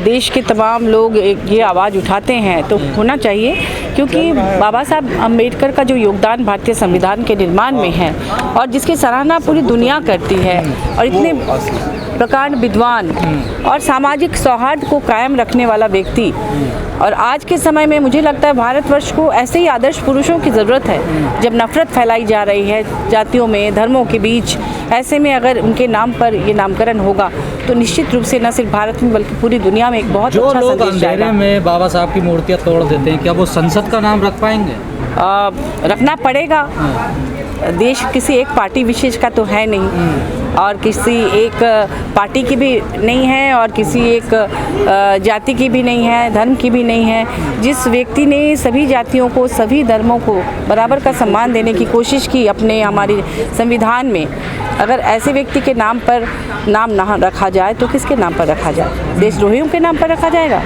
देश के तमाम लोग ये आवाज़ उठाते हैं तो होना चाहिए, क्योंकि बाबा साहब अम्बेडकर का जो योगदान भारतीय संविधान के निर्माण में है और जिसकी सराहना पूरी दुनिया करती है, और इतने प्रकांड विद्वान और सामाजिक सौहार्द को कायम रखने वाला व्यक्ति, और आज के समय में मुझे लगता है भारतवर्ष को ऐसे ही आदर्श पुरुषों की ज़रूरत है। जब नफरत फैलाई जा रही है जातियों में, धर्मों के बीच, ऐसे में अगर उनके नाम पर ये नामकरण होगा तो निश्चित रूप से न सिर्फ भारत में बल्कि पूरी दुनिया में एक बहुत अच्छा संदेश जाएगा। अंधेरे में बाबा साहब की मूर्तियाँ तोड़ देते हैं, क्या वो संसद का नाम रख पाएंगे? रखना पड़ेगा। देश किसी एक पार्टी विशेष का तो है नहीं, और किसी एक पार्टी की भी नहीं है, और किसी एक जाति की भी नहीं है, धर्म की भी नहीं है। जिस व्यक्ति ने सभी जातियों को, सभी धर्मों को बराबर का सम्मान देने की कोशिश की अपने हमारे संविधान में, अगर ऐसे व्यक्ति के नाम पर नाम ना रखा जाए तो किसके नाम पर रखा जाए? देशद्रोहियों के नाम पर रखा जाएगा?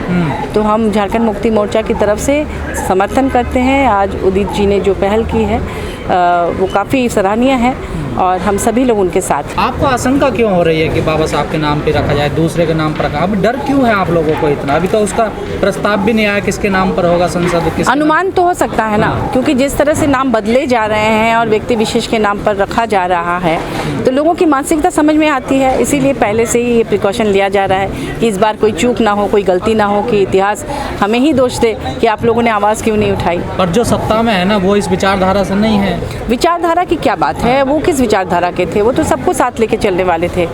तो हम झारखंड मुक्ति मोर्चा की तरफ से समर्थन करते हैं। आज उदित जी ने जो पहल की है वो काफ़ी सराहनीय है और हम सभी लोग उनके साथ। आपको आशंका क्यों हो रही है कि बाबा साहब के नाम पे रखा जाए, दूसरे के नाम पर रखा? अब डर क्यों है आप लोगों को इतना? अभी तो उसका प्रस्ताव भी नहीं आया किसके नाम पर होगा संसद, किसके अनुमान तो हो सकता है ना, क्योंकि जिस तरह से नाम बदले जा रहे हैं और व्यक्ति विशेष के नाम पर रखा जा रहा है तो लोगों की मानसिकता समझ में आती है। इसीलिए पहले से ही ये प्रिकॉशन लिया जा रहा है कि इस बार कोई चूक ना हो, कोई गलती ना हो कि इतिहास हमें ही दोष दे कि आप लोगों ने आवाज़ क्यों नहीं उठाई। पर जो सत्ता में है ना वो इस विचारधारा से नहीं है। विचारधारा की क्या बात है? वो किस विचारधारा के थे? वो तो सबको साथ लेके चलने वाले थे।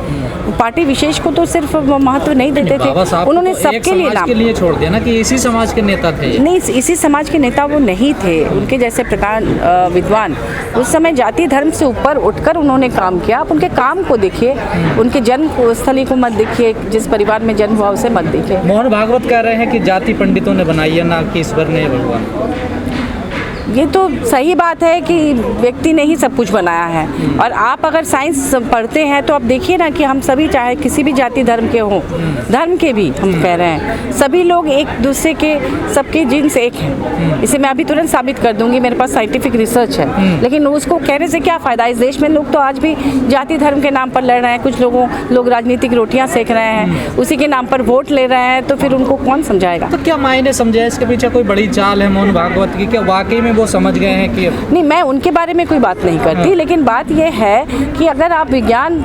पार्टी विशेष को तो सिर्फ महत्व नहीं देते थे, उन्होंने सबके लिए नाम के लिए छोड़ दिया ना कि इसी समाज के नेता थे। नहीं, इसी समाज के नेता वो नहीं थे। उनके जैसे प्रकांड विद्वान उस समय जाति धर्म से ऊपर उठकर उन्होंने काम किया। आप उनके काम को देखिए, उनके जन्म स्थली को मत देखिए, जिस परिवार में जन्म हुआ उसे मत देखिए। मोहन भागवत कह रहे हैं कि जाति पंडितों ने बनाई है, ना कि ईश्वर ने, भगवान। ये तो सही बात है कि व्यक्ति ने ही सब कुछ बनाया है, और आप अगर साइंस पढ़ते हैं तो आप देखिए ना कि हम सभी, चाहे किसी भी जाति धर्म के हों, धर्म के भी हम कह रहे हैं, सभी लोग एक दूसरे के, सबके जिन्स एक हैं। इसे मैं अभी तुरंत साबित कर दूंगी, मेरे पास साइंटिफिक रिसर्च है। लेकिन उसको कहने से क्या फ़ायदा? इस देश में लोग तो आज भी जाति धर्म के नाम पर लड़ रहे हैं। कुछ लोग राजनीतिक रोटियाँ सेक रहे हैं, उसी के नाम पर वोट ले रहे हैं, तो फिर उनको कौन समझाएगा? तो क्या मायने समझे इसके पीछे कोई बड़ी चाल है मोहन भागवत की? क्या वाकई में वो समझ गए हैं कि नहीं, मैं उनके बारे में कोई बात नहीं करती, लेकिन बात यह है कि अगर आप विज्ञान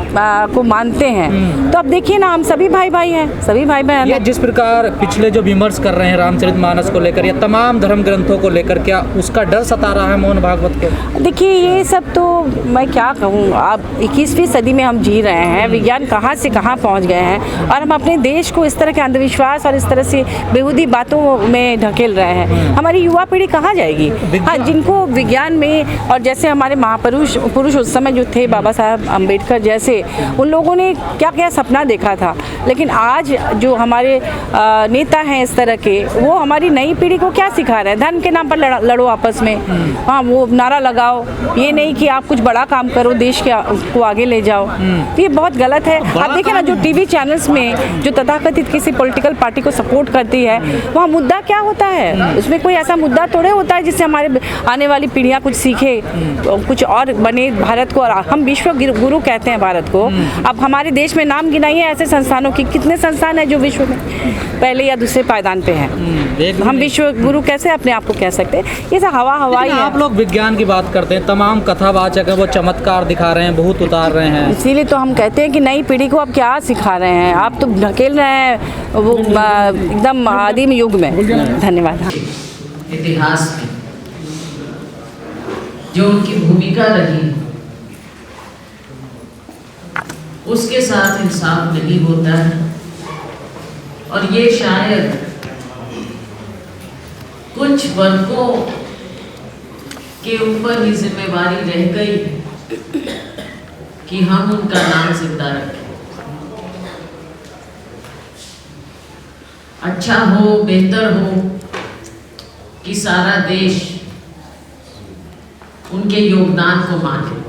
को मानते हैं तो आप देखिए ना, हम सभी भाई भाई हैं, सभी भाई बहन हैं। जिस प्रकार पिछले जो विमर्श कर रहे हैं रामचरितमानस को लेकर या तमाम धर्म ग्रंथों को लेकर, क्या उसका डर सता रहा है मोहन भागवत को? देखिए, ये सब तो मैं क्या कहूँ, आप 21वीं सदी में हम जी रहे हैं, विज्ञान कहाँ से कहाँ पहुँच गए हैं, और हम अपने देश को इस तरह के अंधविश्वास और इस तरह से बेहूदी बातों में ढकेल रहे हैं। हमारी युवा पीढ़ी कहाँ जाएगी? हाँ, जिनको विज्ञान में, और जैसे हमारे महापुरुष उस समय जो थे बाबा साहब अम्बेडकर जैसे, उन लोगों ने क्या क्या सपना देखा था। लेकिन आज जो हमारे नेता हैं इस तरह के, वो हमारी नई पीढ़ी को क्या सिखा रहे हैं? धर्म के नाम पर लड़ो आपस में, हाँ वो नारा लगाओ, ये नहीं कि आप कुछ बड़ा काम करो, देश को आगे ले जाओ। तो ये बहुत गलत है। आप देखिए ना, जो टीवी चैनल्स में जो तथाकथित किसी पॉलिटिकल पार्टी को सपोर्ट करती है, वहाँ मुद्दा क्या होता है? उसमें कोई ऐसा मुद्दा थोड़े होता है जिससे हमारे आने वाली पीढ़ियाँ कुछ सीखे, कुछ और बने भारत को। और हम विश्व गुरु कहते हैं भारत को। अब हमारे देश में नाम गिनाइए ऐसे संस्थानों की, कितने संस्थान हैं जो विश्व में पहले या दूसरे पायदान पे हैं। हम विश्व गुरु कैसे अपने आप को कह सकते हैं? ये सब हवाई है। आप लोग विज्ञान की बात करते हैं, तमाम कथावाचक है वो चमत्कार दिखा रहे हैं, बहुत उतार रहे हैं। इसीलिए तो हम कहते हैं कि नई पीढ़ी को आप क्या सिखा रहे हैं? आप तो ढकेल रहे हैं वो एकदम आदिम युग में। धन्यवाद। इतिहास में जो उनकी भूमिका रही उसके साथ इंसाफ नहीं होता है, और ये शायद कुछ वर्गों के ऊपर ही जिम्मेवारी रह गई कि हम उनका नाम जिंदा रखें। अच्छा हो, बेहतर हो कि सारा देश उनके योगदान को माने।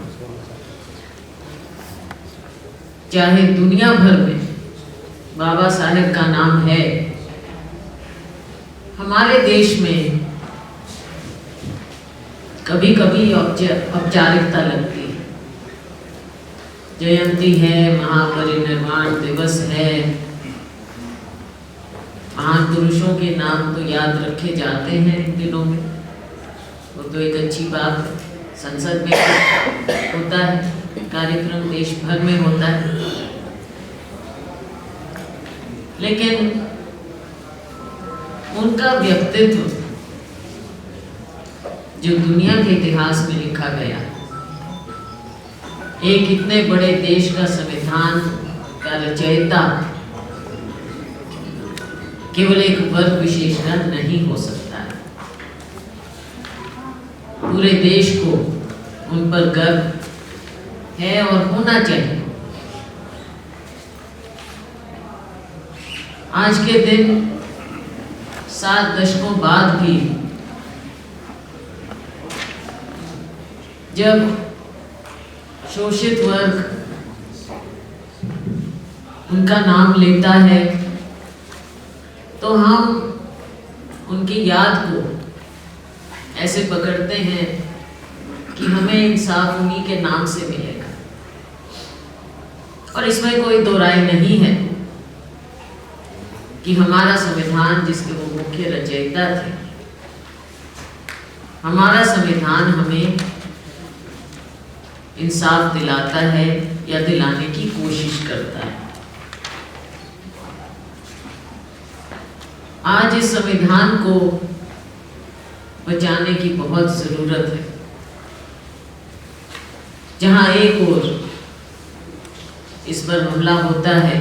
चाहे दुनिया भर में बाबा साहेब का नाम है, हमारे देश में कभी कभी औपचारिकता लगती है। जयंती है, महापरिनिर्वाण दिवस है, महान पुरुषों के नाम तो याद रखे जाते हैं इन दिनों में, वो तो एक अच्छी बात है। संसद में होता है कार्यक्रम, देश भर में होता है, लेकिन उनका व्यक्तित्व जो दुनिया के इतिहास में लिखा गया, एक इतने बड़े देश का संविधान का रचयिता केवल एक वर्ग विशेष का नहीं हो सकता है। पूरे देश को उन पर गर्व है और होना चाहिए। आज के दिन 7 दशकों बाद भी जब शोषित वर्ग उनका नाम लेता है तो हम उनकी याद को ऐसे पकड़ते हैं कि हमें इंसाफ उन्हीं के नाम से मिलेगा। और इसमें कोई दो राय नहीं है कि हमारा संविधान, जिसके वो मुख्य रचयिता थे, हमारा संविधान हमें इंसाफ दिलाता है या दिलाने की कोशिश करता है। आज इस संविधान को बचाने की बहुत जरूरत है। जहां एक ओर इस पर हमला होता है,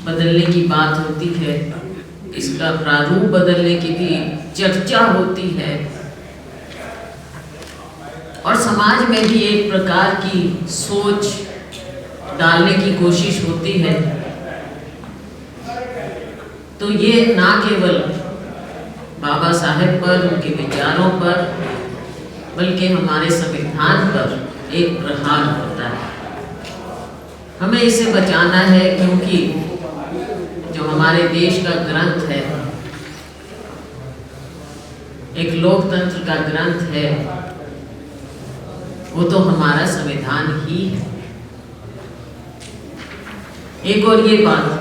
बदलने की बात होती है, इसका प्रारूप बदलने की भी चर्चा होती है, और समाज में भी एक प्रकार की सोच डालने की कोशिश होती है, तो ये ना केवल बाबा साहेब पर, उनके विचारों पर, बल्कि हमारे संविधान पर एक प्रहार होता है। हमें इसे बचाना है, क्योंकि जो हमारे देश का ग्रंथ है, एक लोकतंत्र का ग्रंथ है, वो तो हमारा संविधान ही है। एक और ये बात,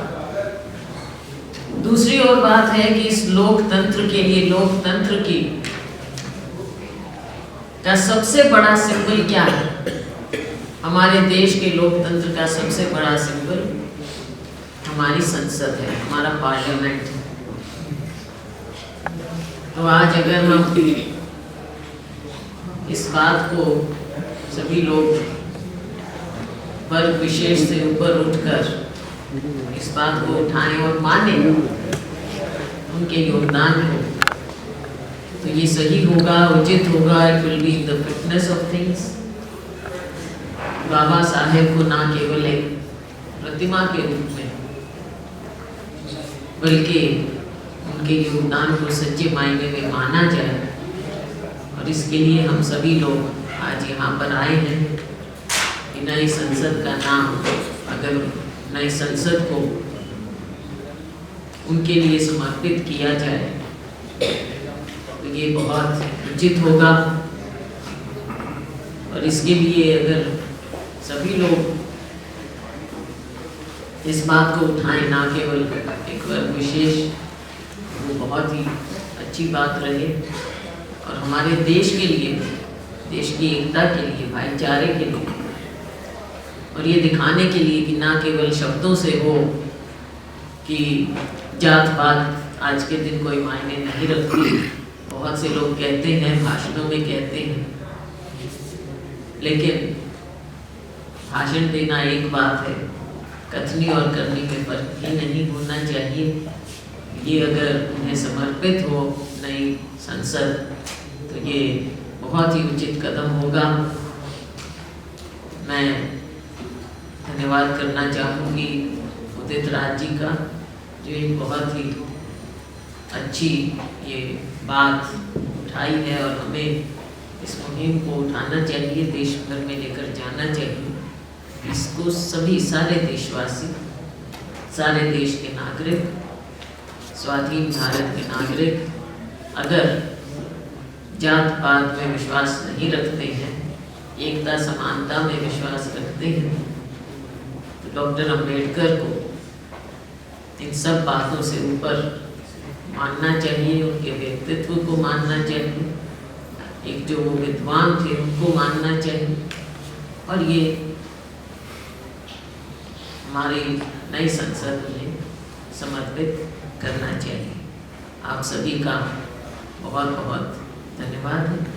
दूसरी और बात है कि इस लोकतंत्र के लिए, लोकतंत्र की का सबसे बड़ा सिंबल क्या है? हमारे देश के लोकतंत्र का सबसे बड़ा सिंबल हमारी संसद है, हमारा पार्लियामेंट है। तो आज अगर हम इस बात को सभी लोग वर्ग विशेष से ऊपर उठकर इस बात को उठाएं और माने उनके योगदान को, तो ये सही होगा, उचित होगा। It will be the fitness of things. Baba Saheb को ना केवल एक प्रतिमा के रूप में, बल्कि उनके योगदान को सच्चे मायने में माना जाए, और इसके लिए हम सभी लोग आज यहाँ पर आए हैं कि नई संसद का नाम, अगर नई संसद को उनके लिए समर्पित किया जाए तो ये बहुत उचित होगा। और इसके लिए अगर सभी लोग इस बात को उठाएं, ना केवल एक वर्ग विशेष, वो बहुत ही अच्छी बात रहे। और हमारे देश के लिए, देश की एकता के लिए, भाईचारे के लिए, और ये दिखाने के लिए कि ना केवल शब्दों से हो कि जात पात आज के दिन कोई मायने नहीं रखती। बहुत से लोग कहते हैं, भाषणों में कहते हैं, लेकिन भाषण देना एक बात है, कथनी और करनी में फर्क ही नहीं होना चाहिए। ये अगर उन्हें समर्पित हो नई संसद, तो ये बहुत ही उचित कदम होगा। मैं धन्यवाद करना चाहूँगी उदित राज जी का, जो एक बहुत ही अच्छी ये बात उठाई है, और हमें इस मुहिम को उठाना चाहिए, देश भर में लेकर जाना चाहिए। इसको सभी, सारे देशवासी, सारे देश के नागरिक, स्वाधीन भारत के नागरिक, अगर जात पात में विश्वास नहीं रखते हैं, एकता समानता में विश्वास रखते हैं, तो तो डॉक्टर अम्बेडकर को इन सब बातों से ऊपर मानना चाहिए, उनके व्यक्तित्व को मानना चाहिए, एक जो वो विद्वान थे उनको मानना चाहिए, और ये हमारी नई संसद में समर्पित करना चाहिए। आप सभी का बहुत बहुत धन्यवाद।